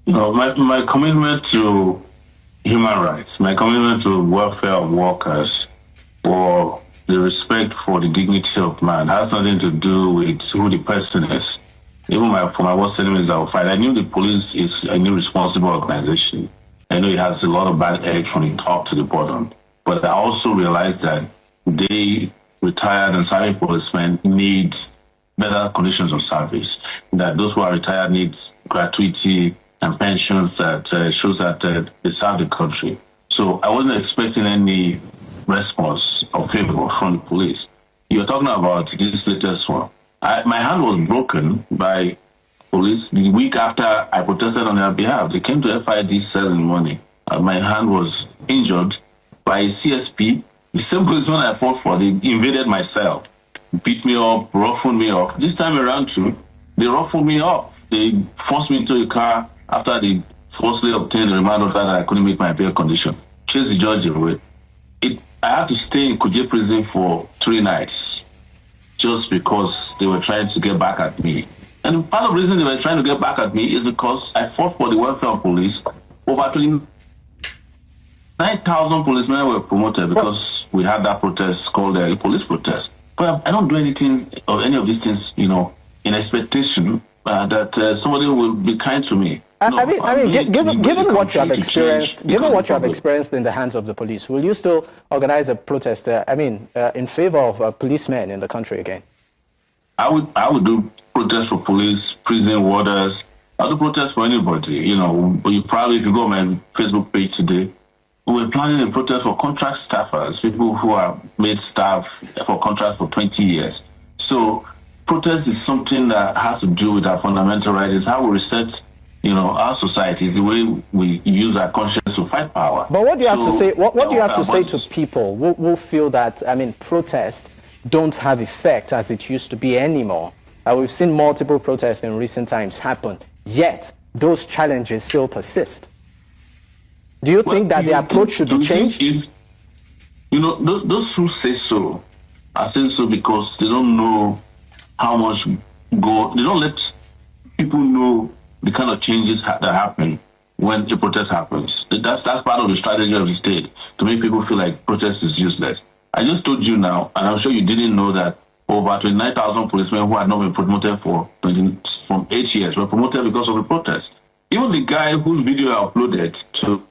No, my commitment to human rights, my commitment to welfare of workers, or the respect for the dignity of man has nothing to do with who the person is. Even for my worst enemies, I will fight. I knew the police is a new responsible organization. I know it has a lot of bad eggs from the top to the bottom. But I also realized that they, retired and serving policemen, need better conditions of service. That those who are retired need gratuity and pensions that shows that they serve the country. So I wasn't expecting any response or favor from the police. You're talking about this latest one. My hand was broken by police the week after I protested on their behalf. They came to FID cell in the morning. My hand was injured by a CSP. The same policeman I fought for, they invaded my cell, beat me up, ruffled me up. This time around too, they ruffled me up. They forced me into a car after they falsely obtained a remand order that I couldn't meet my bail condition. Chased the judge away. I had to stay in Kuje prison for 3 nights just because they were trying to get back at me. And part of the reason they were trying to get back at me is because I fought for the welfare of police. Over 29,000 policemen were promoted because we had that protest called the police protest. But I don't do anything or any of these things, in expectation that somebody will be kind to me. Given what you have experienced, in the hands of the police, will you still organize a protest? In favor of policemen in the country again? I would do protests for police, prison warders. I'll do protests for anybody. You probably, if you go on my Facebook page today, we're planning a protest for contract staffers, people who are made staff for contracts for 20 years. So protest is something that has to do with our fundamental rights. It's how we reset our society, is the way we use our conscience to fight power. But what do you have to say? What do you have to say to people who feel that protests don't have effect as it used to be anymore? We've seen multiple protests in recent times happen, yet those challenges still persist. Do you think that the approach should be changed? Those who say so are saying so because they don't know how much go. They don't let people know the kind of changes that happen when a protest happens. That's part of the strategy of the state, to make people feel like protest is useless. I just told you now, and I'm sure you didn't know, that over 29,000 policemen who had not been promoted from 8 years were promoted because of the protest. Even the guy whose video I uploaded to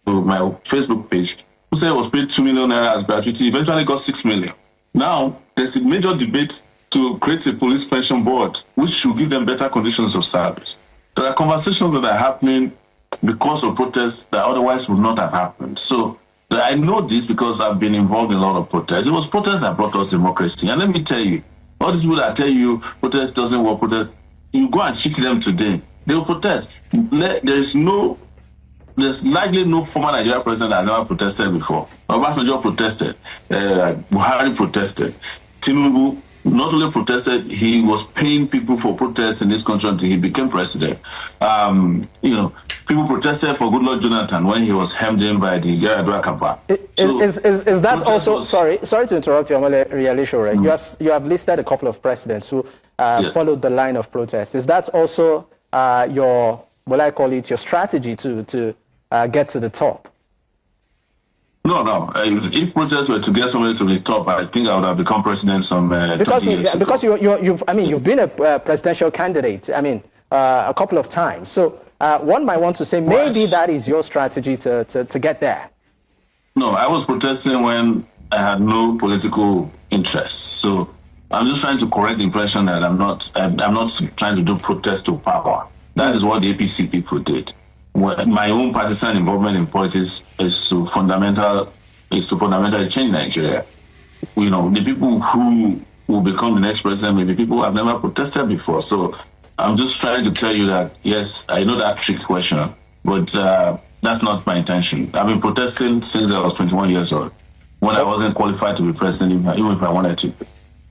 my Facebook page, who said was paid 2 million naira as gratuity, eventually got 6 million. Now, there's a major debate to create a police pension board, which should give them better conditions of service. There are conversations that are happening because of protests that otherwise would not have happened. So I know this because I've been involved in a lot of protests. It was protests that brought us democracy. And let me tell you, all these people that tell you protest doesn't work, you go and cheat them today, they will protest. There's likely no former Nigerian president that has never protested before. Obasanjo protested. Buhari protested. Tinubu not only protested, he was paying people for protests in this country until he became president. People protested for Goodluck Jonathan when he was hemmed in by the Yaradua Kappa. Is that also, sorry to interrupt you, Rialisho, you have listed a couple of presidents who followed the line of protest. Is that also your strategy to get to the top? No. If protests were to get somebody to the top, I think I would have become president some 20 years ago. Because you've been a presidential candidate. A couple of times. So one might want to say maybe that is your strategy to get there. No, I was protesting when I had no political interest. So I'm just trying to correct the impression that I'm not trying to do protest to power. That is what the APC people did. My own partisan involvement in politics is to fundamentally change Nigeria. The people who will become the next president may be people who have never protested before. So I'm just trying to tell you that, yes, I know that trick question, but that's not my intention. I've been protesting since I was 21 years old, when I wasn't qualified to be president, even if I wanted to.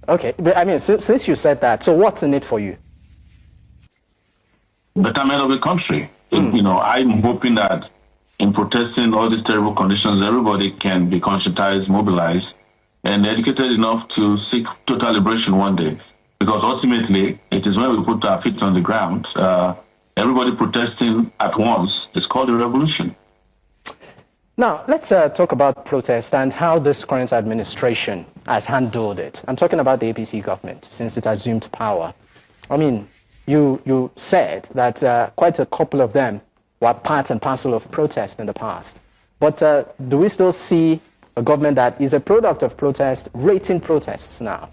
Okay, but since you said that, so what's in it for you? Betterment of the country. I'm hoping that in protesting all these terrible conditions, everybody can be conscientized, mobilized, and educated enough to seek total liberation one day. Because ultimately, it is when we put our feet on the ground everybody protesting at once is called a revolution. Now, let's talk about protest and how this current administration has handled it. I'm talking about the APC government since it assumed power. I mean, you said that quite a couple of them were part and parcel of protest in the past. But do we still see a government that is a product of protest rating protests now?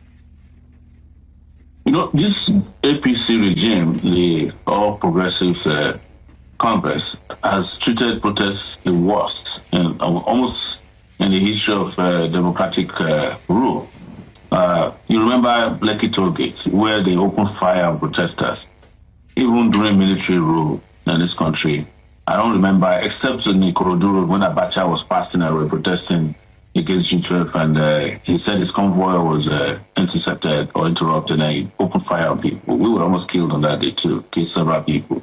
You know, this APC regime, the All Progressives Congress, has treated protests the worst in almost in the history of democratic rule. You remember Lekki Tollgate, where they opened fire on protesters, even during military rule in this country. I don't remember, except in Ikorodu when Abacha was passing away protesting against G12, and he said his convoy was intercepted or interrupted, and he opened fire on people. We were almost killed on that day too, killed several people.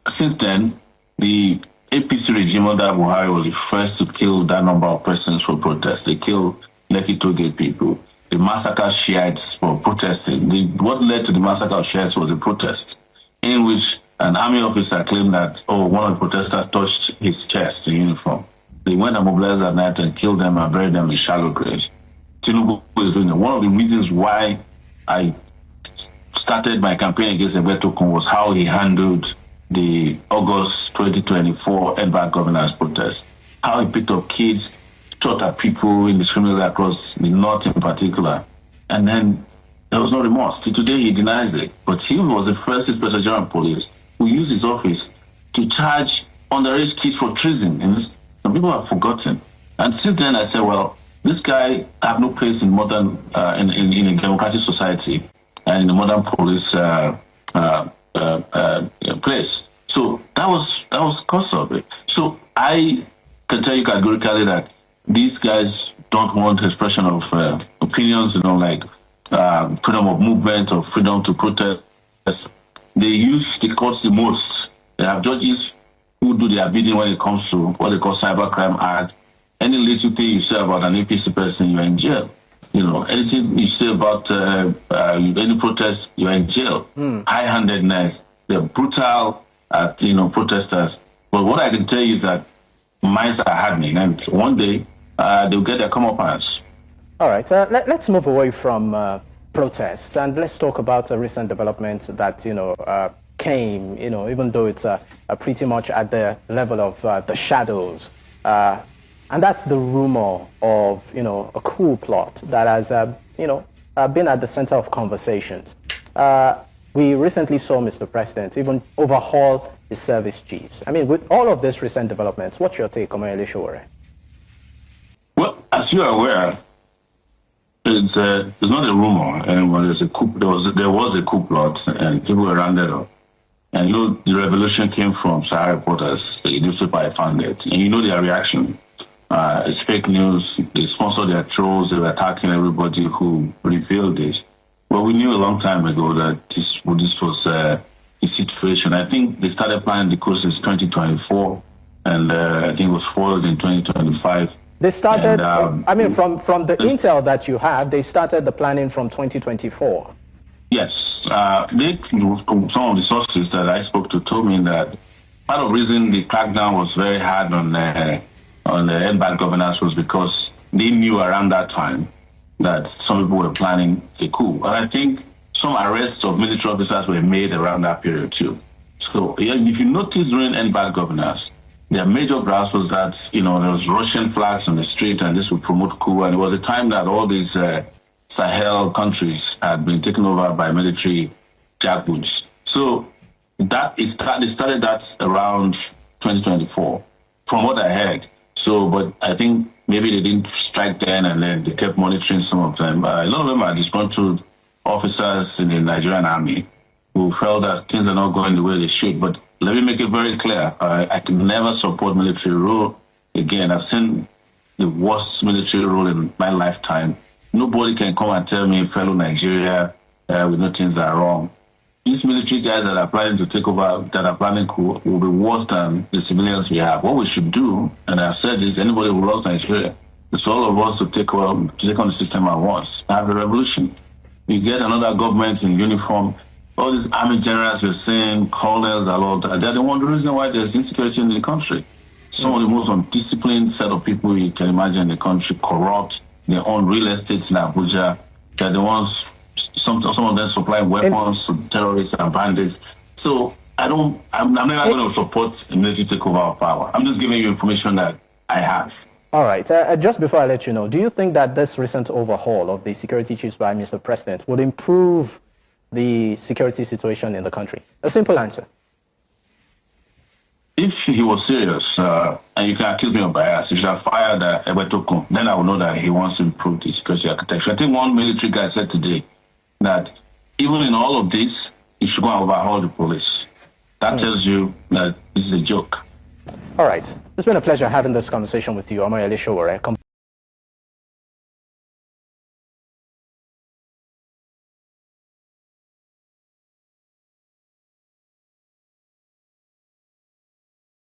Since then, the APC regime under Buhari was the first to kill that number of persons for protest. They killed Lekki Tollgate people. They massacred Shiites for protesting. What led to the massacre of Shiites was a protest in which an army officer claimed that, one of the protesters touched his chest in uniform. They went and mobilized at night and killed them and buried them in shallow graves. Tinubu is doing it. One of the reasons why I started my campaign against Ebetokun was how he handled the August 2024 NBAC governance protest. How he picked up kids, shot at people indiscriminately across the north in particular. And then there was no remorse. Till today he denies it. But he was the first Inspector General of Police who used his office to charge underage kids for treason in this. Some people have forgotten. And since then, I said, well, this guy have no place in modern, in a democratic society and in a modern police place. So that was cause of it. So I can tell you categorically that these guys don't want expression of opinions, like freedom of movement or freedom to protest. They use the courts the most. They have judges who do their bidding when it comes to what they call Cybercrime Act. Any little thing you say about an APC person, you're in jail. Anything you say about any protest, you're in jail. High-handedness, they're brutal at, protesters. But what I can tell you is that minds are hardening, and one day they'll get their comeuppance. All right, let's move away from protest, and let's talk about a recent development that, came, even though it's pretty much at the level of the shadows. And that's the rumor of, a coup plot that has, been at the center of conversations. We recently saw Mr. President even overhaul his service chiefs. I mean, with all of these recent developments, what's your take, Omoyele Sowore? Well, as you are aware, it's not a rumor anymore. There's a coup. There was a coup plot, and people were rounded up. And the revolution came from Sahara reporters, the newspaper I founded. And their reaction. It's fake news. They sponsored their trolls. They were attacking everybody who revealed this. Well, we knew a long time ago that this was a situation. I think they started planning the coup since 2024, and I think it was followed in 2025. They started, and, from the intel that you have, they started the planning from 2024. Yes. Some of the sources that I spoke to told me that part of the reason the crackdown was very hard on the NBAC governance was because they knew around that time that some people were planning a coup. And I think some arrests of military officers were made around that period too. So if you notice during NBAC governance, their major grasp was that, there was Russian flags on the street and this would promote coup. And it was a time that all these Sahel countries had been taken over by military jackboots. So they started that around 2024, from what I heard. So, but I think maybe they didn't strike then, and then they kept monitoring some of them. A lot of them are disgruntled officers in the Nigerian army who felt that things are not going the way they should. But let me make it very clear, I can never support military rule. Again, I've seen the worst military rule in my lifetime. Nobody can come and tell me, fellow Nigeria, we know things are wrong. These military guys that are planning to take over, that are planning coup, will be worse than the civilians we have. What we should do, and I've said this, anybody who loves Nigeria, it's all of us to take on the system at once, have a revolution. You get another government in uniform, all these army generals we're seeing, colonels, a lot, they're the one reason why there's insecurity in the country. Some of the most undisciplined set of people you can imagine in the country, corrupt, they own real estates in Abuja. They're the ones, some of them supplying weapons to terrorists and bandits. So I'm never going to support a military takeover of power. I'm just giving you information that I have. All right. Just before I let you know, do you think that this recent overhaul of the security chiefs by Mr. President would improve the security situation in the country? A simple answer. If he was serious, and you can accuse me of bias, he should have fired Ebetokum. Then I would know that he wants to improve the security architecture. I think one military guy said today that even in all of this, he should go and overhaul the police. That tells you that this is a joke. All right. It's been a pleasure having this conversation with you, Sowore.